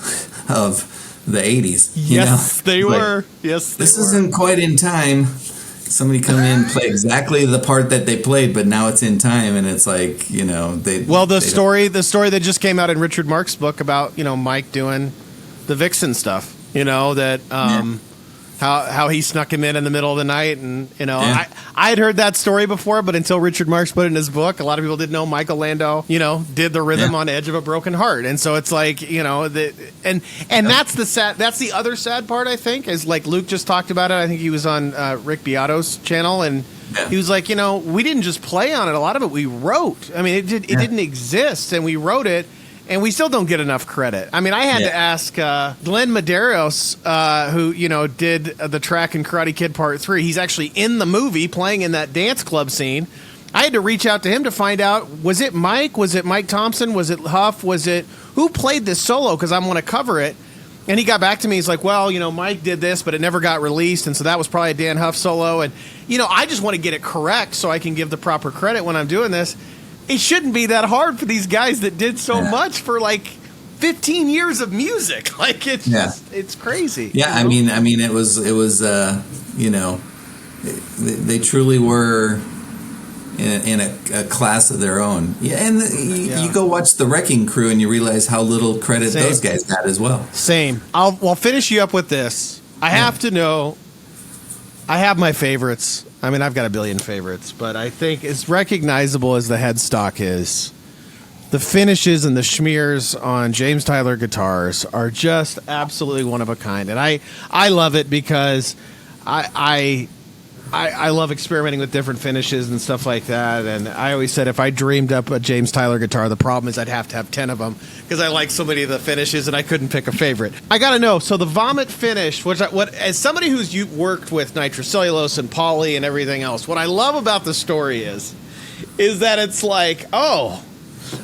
of the 80s. Yes, they were. Yes, this isn't quite in time. Somebody come in, play exactly the part that they played, but now it's in time, and it's like, the story that just came out in Richard Mark's book about, Mike doing the Vixen stuff, how he snuck him in the middle of the night, and I had heard that story before, but until Richard Marx put it in his book, a lot of people didn't know Michael Landau, did the rhythm on Edge of a Broken Heart, and so it's like, and that's the other sad part, I think, is like Luke just talked about it. I think he was on Rick Beato's channel, and he was like, we didn't just play on it, a lot of it we wrote. I mean, it didn't exist, and we wrote it. And we still don't get enough credit. I mean, I had to ask Glenn Medeiros, who, did the track in Karate Kid Part 3. He's actually in the movie playing in that dance club scene. I had to reach out to him to find out, was it Mike? Was it Mike Thompson? Was it Huff? Who played this solo? Because I want to cover it. And he got back to me. He's like, well, Mike did this, but it never got released. And so that was probably a Dan Huff solo. And, I just want to get it correct so I can give the proper credit when I'm doing this. It shouldn't be that hard for these guys that did so much for like 15 years of music. Like it's crazy. Yeah, I mean, it was they truly were in a class of their own. Yeah, and you go watch the Wrecking Crew and you realize how little credit those guys had as well. Same. I'll finish you up with this. I have to know. I have my favorites. I mean, I've got a billion favorites, but I think as recognizable as the headstock is, the finishes and the schmears on James Tyler guitars are just absolutely one of a kind. And I love it because I love experimenting with different finishes and stuff like that. And I always said if I dreamed up a James Tyler guitar, the problem is I'd have to have 10 of them because I like so many of the finishes and I couldn't pick a favorite. I got to know, so the Vomit finish, as somebody who's worked with nitrocellulose and poly and everything else, what I love about the story is that it's like, oh,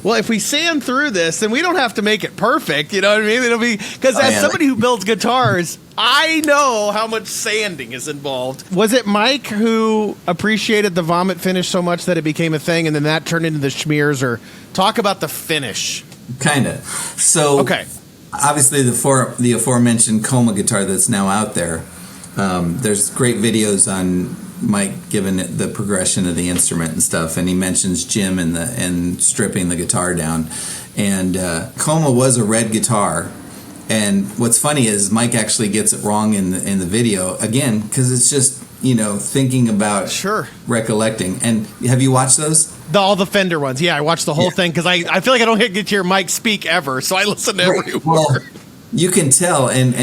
well, if we sand through this, then we don't have to make it perfect. You know what I mean? It'll be because as somebody who builds guitars, I know how much sanding is involved. Was it Mike who appreciated the Vomit finish so much that it became a thing, and then that turned into the schmears? Or talk about the finish. Kind of. So, obviously, the aforementioned Coma guitar that's now out there. There's great videos on Mike giving it the progression of the instrument and stuff, and he mentions Jim and stripping the guitar down. And Coma was a red guitar, and what's funny is Mike actually gets it wrong in the video again because it's just thinking about recollecting. And have you watched those? All the Fender ones, yeah. I watched the whole thing because I feel like I don't get to hear Mike speak ever, so I listen to every word. Well, you can tell, and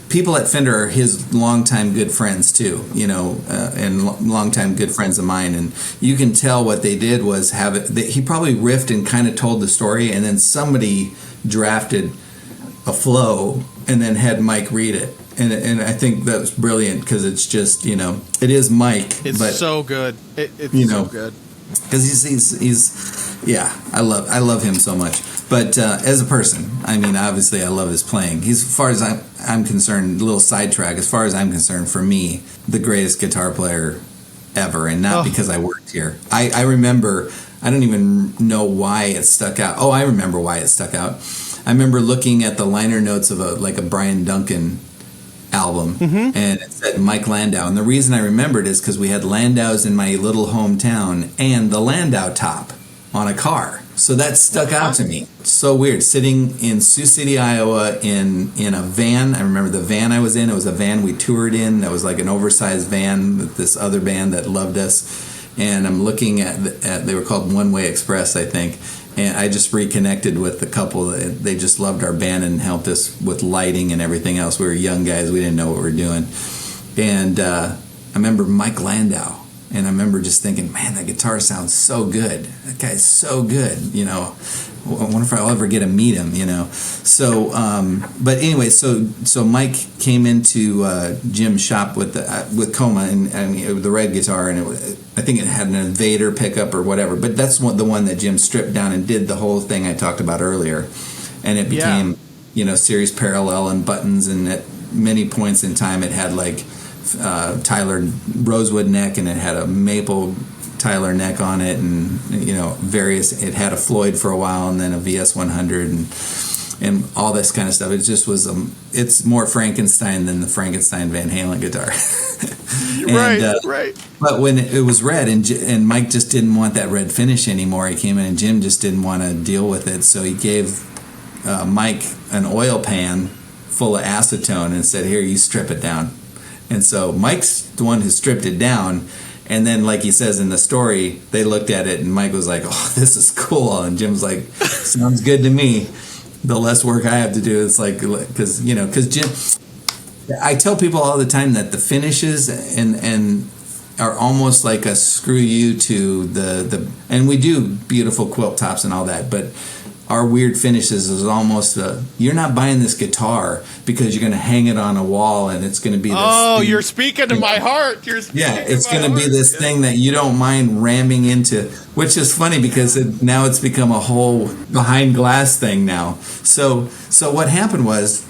people at Fender are his longtime good friends too, and longtime good friends of mine. And you can tell what they did was have it. He probably riffed and kind of told the story, and then somebody drafted a flow and then had Mike read it. and I think that's brilliant because it's just, it is Mike. It's but, so good. It's so good. Because he's I love him so much. But as a person, I mean, obviously I love his playing. He's, as far as I'm concerned, a little sidetrack, as far as I'm concerned, for me, the greatest guitar player ever, and not because I worked here. I remember, I don't even know why it stuck out. Oh, I remember why it stuck out. I remember looking at the liner notes of a Brian Duncan album, and it said Mike Landau. And the reason I remembered is because we had Landaus in my little hometown and the Landau top on a car. So that stuck out to me. So weird. Sitting in Sioux City, Iowa in a van. I remember the van I was in. It was a van we toured in. That was like an oversized van with this other band that loved us. And I'm looking at they were called One Way Express, I think. And I just reconnected with the couple. They just loved our band and helped us with lighting and everything else. We were young guys. We didn't know what we were doing. And I remember Mike Landau. And I remember just thinking, man, that guitar sounds so good. That guy's so good, I wonder if I'll ever get to meet him, So, but anyway, so Mike came into Jim's shop with Coma and it was the red guitar, and I think it had an Invader pickup or whatever. But that's the one that Jim stripped down and did the whole thing I talked about earlier, and it became series parallel and buttons, and at many points in time it had like Tyler Rosewood neck, and it had a maple Tyler neck on it, and various. It had a Floyd for a while, and then a VS 100, and all this kind of stuff. It just was it's more Frankenstein than the Frankenstein Van Halen guitar. Right. But when it was red, and Mike just didn't want that red finish anymore, he came in, and Jim just didn't want to deal with it, so he gave Mike an oil pan full of acetone and said, "Here, you strip it down." And so Mike's the one who stripped it down. And then, like he says in the story, they looked at it and Mike was like, "Oh, this is cool." And Jim's like, "Sounds good to me. The less work I have to do." It's like, because Jim, I tell people all the time that the finishes and are almost like a screw you to the and we do beautiful quilt tops and all that, but our weird finishes is almost you're not buying this guitar because you're going to hang it on a wall and it's going to be this thing. You're speaking to my heart. It's going to be this thing that you don't mind ramming into, which is funny because now it's become a whole behind glass thing now. So what happened was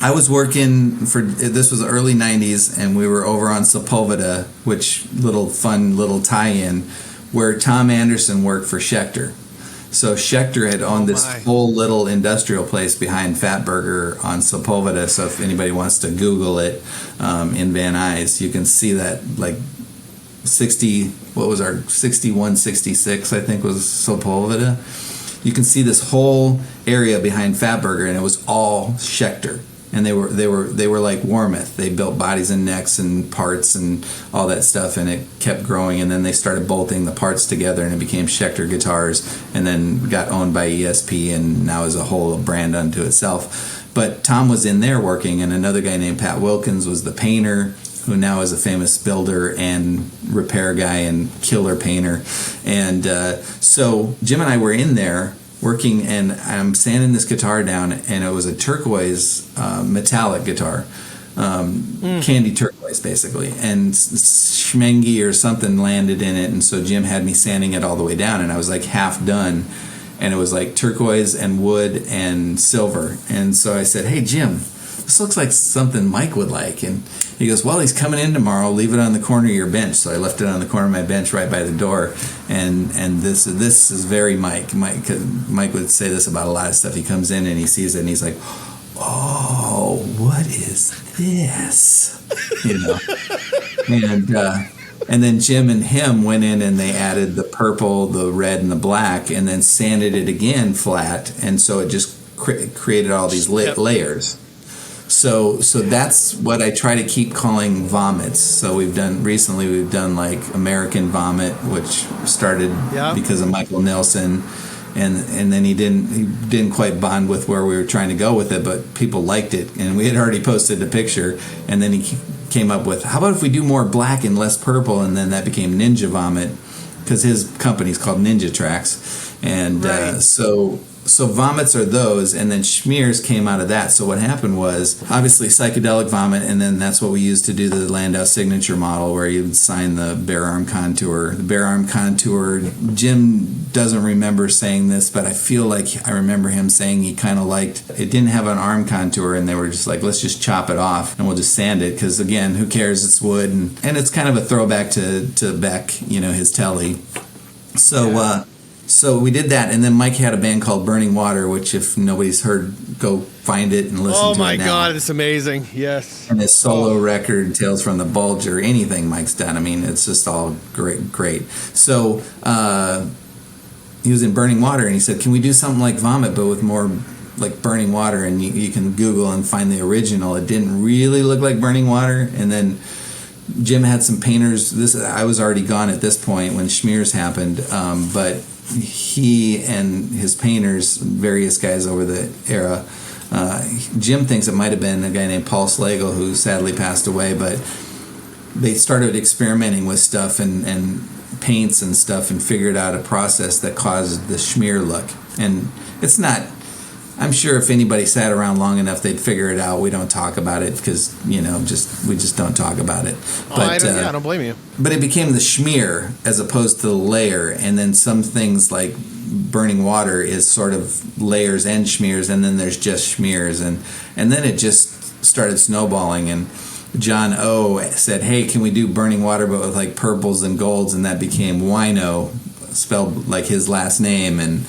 I was working this was the early 90s, and we were over on Sepulveda, which little tie-in, where Tom Anderson worked for Schecter. So Schecter had owned this whole little industrial place behind Fatburger on Sepulveda. So if anybody wants to Google it in Van Nuys, you can see that 61, 66, I think was Sepulveda. You can see this whole area behind Fatburger, and it was all Schecter. And they were like Warmoth. They built bodies and necks and parts and all that stuff, and it kept growing. And then they started bolting the parts together, and it became Schecter Guitars, and then got owned by ESP, and now is a whole brand unto itself. But Tom was in there working, and another guy named Pat Wilkins was the painter, who now is a famous builder and repair guy and killer painter. And so Jim and I were in there working, and I'm sanding this guitar down, and it was a turquoise metallic guitar, candy turquoise basically, and Schmengi or something landed in it, and so Jim had me sanding it all the way down, and I was like half done, and it was like turquoise and wood and silver. And so I said, "Hey Jim, this looks like something Mike would like." And he goes, "Well, he's coming in tomorrow. Leave it on the corner of your bench." So I left it on the corner of my bench right by the door. And this is very Mike. Mike would say this about a lot of stuff. He comes in and he sees it and he's like, "Oh, what is this?" And then Jim and him went in and they added the purple, the red, and the black, and then sanded it again flat. And so it just created all these layers. So that's what I try to keep calling vomits. So we've done like American Vomit, which started because of Michael Nelson, and then he didn't quite bond with where we were trying to go with it, but people liked it, and we had already posted the picture, and then he came up with, how about if we do more black and less purple, and then that became Ninja Vomit, because his company's called Ninja Tracks, and So vomits are those, and then schmears came out of that. So what happened was, obviously, psychedelic vomit, and then that's what we used to do the Landau signature model, where you would sign the bare arm contour. The bare arm contour, Jim doesn't remember saying this, but I feel like I remember him saying he kind of liked, it didn't have an arm contour, and they were just like, let's just chop it off, and we'll just sand it, because again, who cares, it's wood, and it's kind of a throwback to Beck, his telly. So, So we did that, and then Mike had a band called Burning Water, which if nobody's heard, go find it and listen to it now. Oh my God, it's amazing. Yes. And his solo record, Tales from the Bulge, or anything Mike's done. I mean, it's just all great. So he was in Burning Water, and he said, can we do something like Vomit, but with more like Burning Water? And you can Google and find the original. It didn't really look like Burning Water. And then Jim had some painters. I was already gone at this point when Schmears happened, but he and his painters, various guys over the era, Jim thinks it might have been a guy named Paul Slagle, who sadly passed away, but they started experimenting with stuff and paints and stuff and figured out a process that caused the schmear look. And it's not, I'm sure if anybody sat around long enough, they'd figure it out. We don't talk about it because, we just don't talk about it. But, I don't blame you. But it became the schmear as opposed to the layer. And then some things like Burning Water is sort of layers and schmears, and then there's just schmears. And then it just started snowballing. And John O said, hey, can we do Burning Water but with like purples and golds? And that became Wino, spelled like his last name. And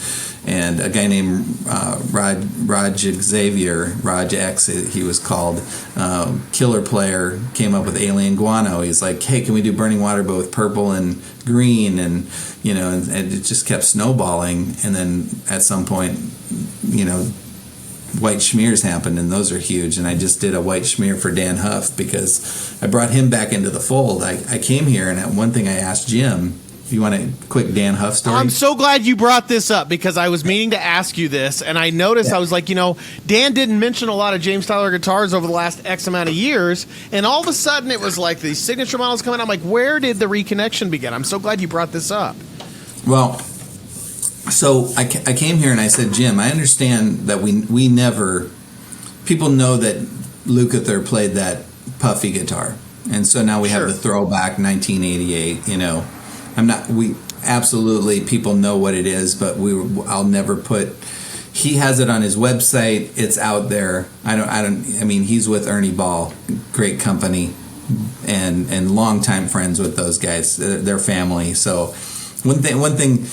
a guy named Raj Xavier, Raj X, he was called, Killer Player, came up with Alien Guano. He's like, hey, can we do Burning Water but with purple and green? And it just kept snowballing. And then at some point, white schmears happened, and those are huge. And I just did a white schmear for Dan Huff because I brought him back into the fold. I came here, and one thing I asked Jim, you want a quick Dan Huff story? I'm so glad you brought this up because I was meaning to ask you this, and I noticed, I was like, Dan didn't mention a lot of James Tyler guitars over the last X amount of years, and all of a sudden it was like these signature models coming out. I'm like, where did the reconnection begin? I'm so glad you brought this up. Well, so I came here and I said, Jim, I understand that we never, people know that Lukather played that puffy guitar, and so now we have the throwback 1988, we absolutely, people know what it is, but I'll never put, he has it on his website, it's out there. I mean, he's with Ernie Ball, great company, and longtime friends with those guys, their family. So one thing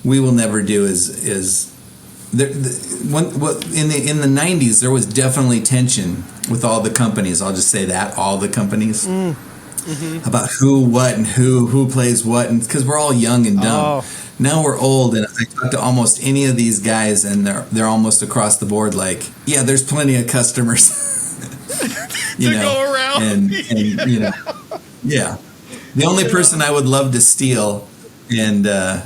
we will never do is in the 90s there was definitely tension with all the companies. I'll just say that, all the companies. Mm-hmm. About who, what, and who plays what, and because we're all young and dumb. Now we're old, and I talk to almost any of these guys, and they're almost across the board. Like, yeah, there's plenty of customers, go around, and yeah. The only person I would love to steal, and I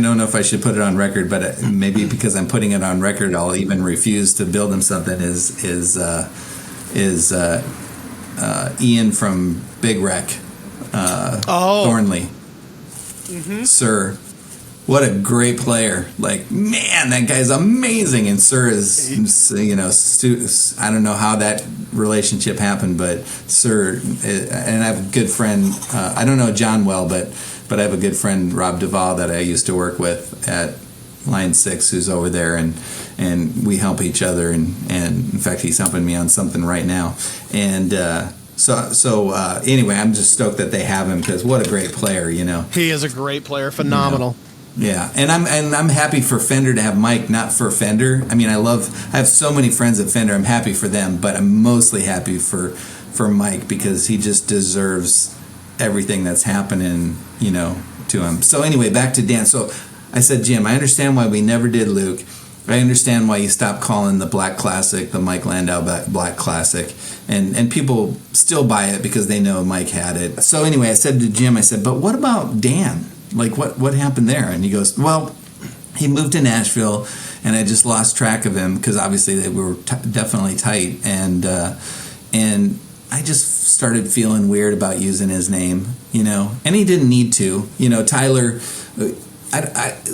don't know if I should put it on record, but maybe because I'm putting it on record, I'll even refuse to build him something. Is Ian from Big Wreck, Thornley. Mm-hmm. Sir, what a great player. Like, man, that guy's amazing. And Sir is, I don't know how that relationship happened, but Sir, and I have a good friend, I don't know John well, but I have a good friend, Rob Duvall, that I used to work with at Line6, who's over there, and we help each other, and in fact he's helping me on something right now, and so anyway, I'm just stoked that they have him because what a great player, He is a great player, phenomenal. Yeah, and I'm happy for Fender to have Mike, not for Fender. I mean, I have so many friends at Fender. I'm happy for them, but I'm mostly happy for Mike because he just deserves everything that's happening, to him. So anyway, back to Dan. So I said, Jim, I understand why we never did Luke. I understand why you stopped calling the Black Classic the Mike Landau Black Classic. And people still buy it because they know Mike had it. So anyway, I said to Jim, but what about Dan? Like, what happened there? And he goes, well, he moved to Nashville, and I just lost track of him because obviously they were definitely tight. And I just started feeling weird about using his name, and he didn't need to. Tyler,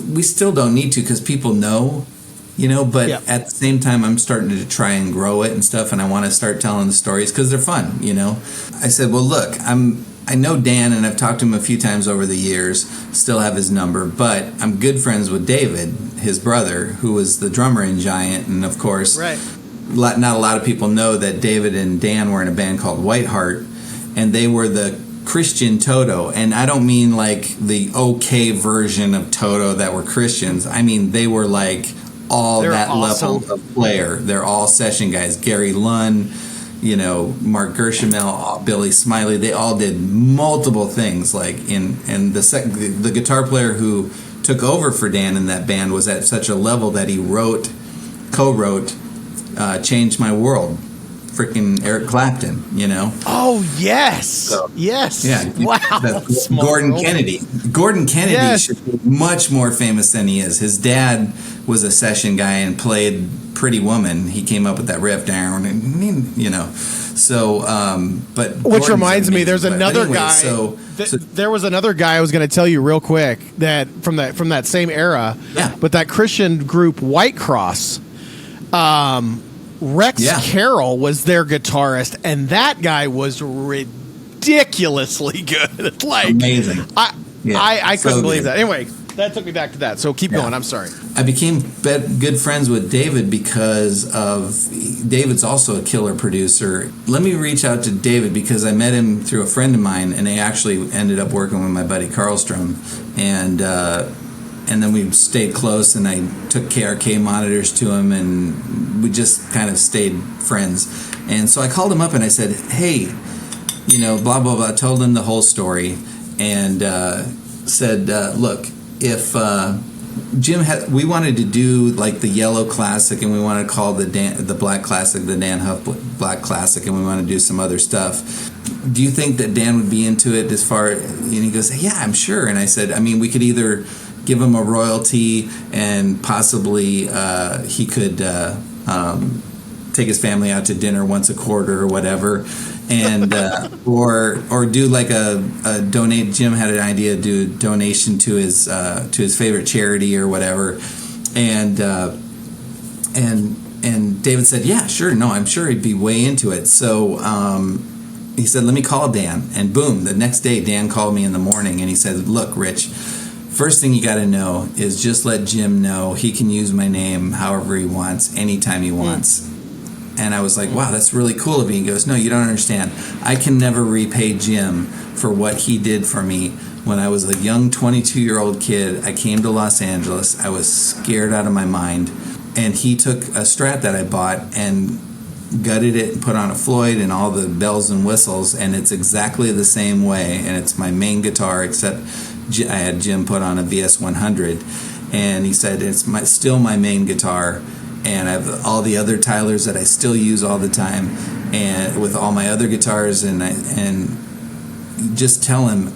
we still don't need to because people know but Yep. at the same time, I'm starting to try and grow it and stuff, and I want to start telling the stories because they're fun, I said, well, look, I know Dan, and I've talked to him a few times over the years, still have his number, but I'm good friends with David, his brother, who was the drummer in Giant, and of course, Right. not a lot of people know that David and Dan were in a band called Whiteheart, and they were the Christian Toto, and I don't mean like the okay version of Toto that were Christians. I mean, they were like They're that awesome. level of player. They're all session guys. Gary Lunn, Mark Gershamel, Billy Smiley, they all did multiple things. And the guitar player who took over for Dan in that band was at such a level that he co-wrote "Changed My World," freaking Eric Clapton. Oh yes, So, yes. Yeah, Wow. Small Gordon world. Kennedy. Gordon Kennedy Yes. should be much more famous than he is. His dad was a session guy and played Pretty Woman. He came up with that riff down, and So, but Which Gordon's reminds me, amazing. there's But another anyway, guy. So There was another guy I was going to tell you real quick that from that same era. Yeah. But that Christian group White Cross, Rex Yeah. Carroll was their guitarist, and that guy was ridiculously good. Like amazing. I So couldn't believe good. that. Anyway, that took me back to that. So keep going. I'm sorry. I became good friends with David because of David's also a killer producer. Let me reach out to David because I met him through a friend of mine, and they actually ended up working with my buddy Karlstrom, and then we stayed close, and I took KRK monitors to him, and we just kind of stayed friends. And so I called him up and I said, hey, blah, blah, blah. I told him the whole story and said, look, if Jim we wanted to do like the Yellow Classic, and we wanted to call the Black Classic the Dan Huff Black Classic, and we want to do some other stuff. Do you think that Dan would be into it as far? And he goes, yeah, I'm sure. And I said, I mean, we could either give him a royalty and possibly he could take his family out to dinner once a quarter or whatever, and or do like a donate. Jim had an idea to do a donation to his favorite charity or whatever, and David said, yeah, sure, no, I'm sure he'd be way into it. So he said, let me call Dan, and boom, the next day Dan called me in the morning and he said, look, Rich, first thing you got to know is just let Jim know he can use my name however he wants, anytime he wants. And I was like, wow, that's really cool of you. He goes, no, you don't understand. I can never repay Jim for what he did for me. When I was a young 22-year-old kid, I came to Los Angeles. I was scared out of my mind. And he took a Strat that I bought and gutted it and put on a Floyd and all the bells and whistles. And it's exactly the same way. And it's my main guitar, except I had Jim put on a VS100. And he said, it's still my main guitar. And I have all the other Tylers that I still use all the time, and with all my other guitars, and just tell him,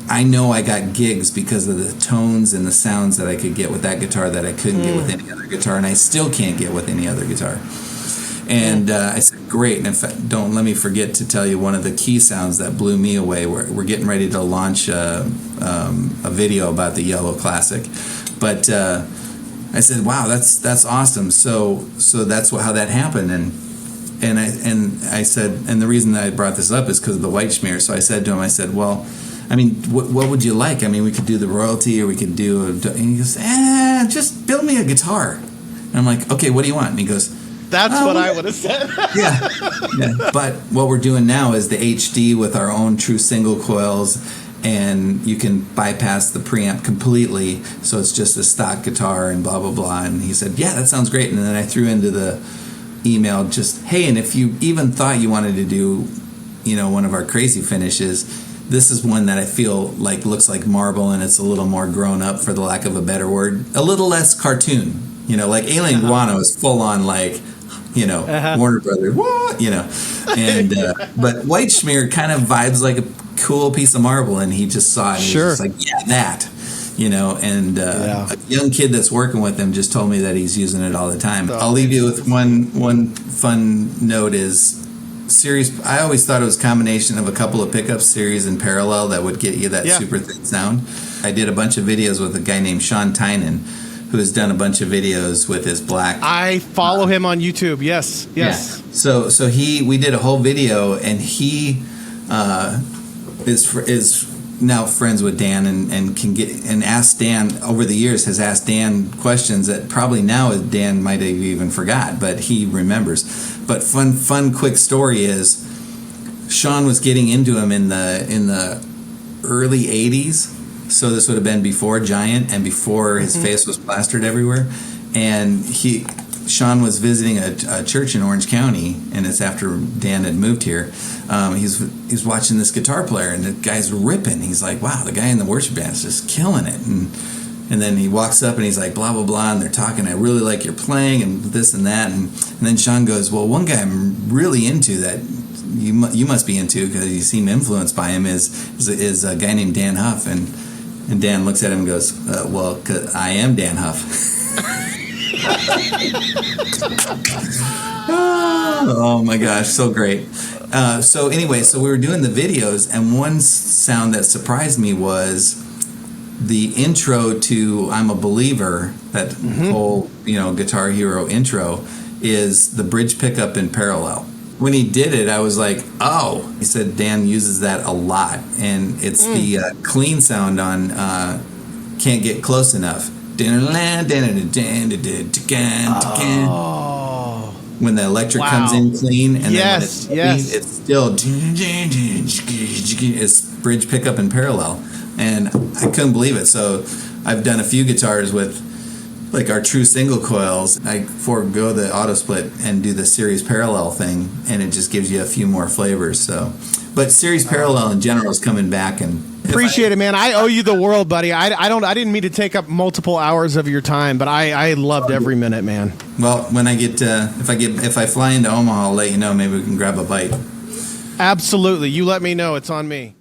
I know I got gigs because of the tones and the sounds that I could get with that guitar that I couldn't get with any other guitar, and I still can't get with any other guitar. And I said, great. And in fact, don't let me forget to tell you one of the key sounds that blew me away. We're getting ready to launch a video about the Yellow Classic, but. I said, "Wow, that's awesome." So that's how that happened, and I said, and the reason that I brought this up is because of the white schmear. So I said to him, I said, "Well, I mean, what would you like? I mean, we could do the royalty, or we could do." And he goes, "Just build me a guitar." And I'm like, "Okay, what do you want?" And he goes, That's what I would have said. yeah. But what we're doing now is the HD with our own true single coils. And you can bypass the preamp completely, so it's just a stock guitar and blah, blah, blah. And he said, yeah, that sounds great. And then I threw into the email just, hey, and if you even thought you wanted to do, one of our crazy finishes, this is one that I feel like looks like marble, and it's a little more grown up, for the lack of a better word. A little less cartoon. Like Alien Guano is full on like, Warner Brothers, what? And but White Schmear kind of vibes like a cool piece of marble, and he just saw it and he was just like, yeah, that. And a young kid that's working with him just told me that he's using it all the time. I'll leave you with one fun note is series. I always thought it was a combination of a couple of pickups series in parallel that would get you that super thin sound. I did a bunch of videos with a guy named Sean Tynan, who has done a bunch of videos with his black. I follow him on YouTube. Yes. Yeah. So we did a whole video, and he is now friends with Dan and can get and ask Dan over the years, has asked Dan questions that probably now Dan might have even forgot, but he remembers. But fun quick story is Sean was getting into him in the early 80s. So this would have been before Giant and before his face was plastered everywhere. And Sean was visiting a church in Orange County, and it's after Dan had moved here. He's watching this guitar player, and the guy's ripping. He's like, wow, the guy in the worship band is just killing it. And then he walks up and he's like, blah, blah, blah, and they're talking, I really like your playing and this and that. And then Sean goes, well, one guy I'm really into that you must be into because you seem influenced by him is a guy named Dan Huff. And Dan looks at him and goes, well, 'cause I am Dan Huff. Oh my gosh, so great. So anyway, so we were doing the videos, and one sound that surprised me was the intro to I'm a Believer, that whole, Guitar Hero intro, is the bridge pickup in parallel. When he did it, I was like, oh. He said Dan uses that a lot, and it's the clean sound on Can't Get Close Enough. When the electric comes in clean, and then when it's clean, it's still it's bridge pickup in parallel, and I couldn't believe it. So I've done a few guitars with like our true single coils. I forego the auto split and do the series parallel thing, and it just gives you a few more flavors. So, but series parallel in general is coming back, and appreciate it, man. I owe you the world, buddy. I didn't mean to take up multiple hours of your time, but I loved every minute, man. Well, when I get if I fly into Omaha, I'll let you know. Maybe we can grab a bite. Absolutely. You let me know. It's on me.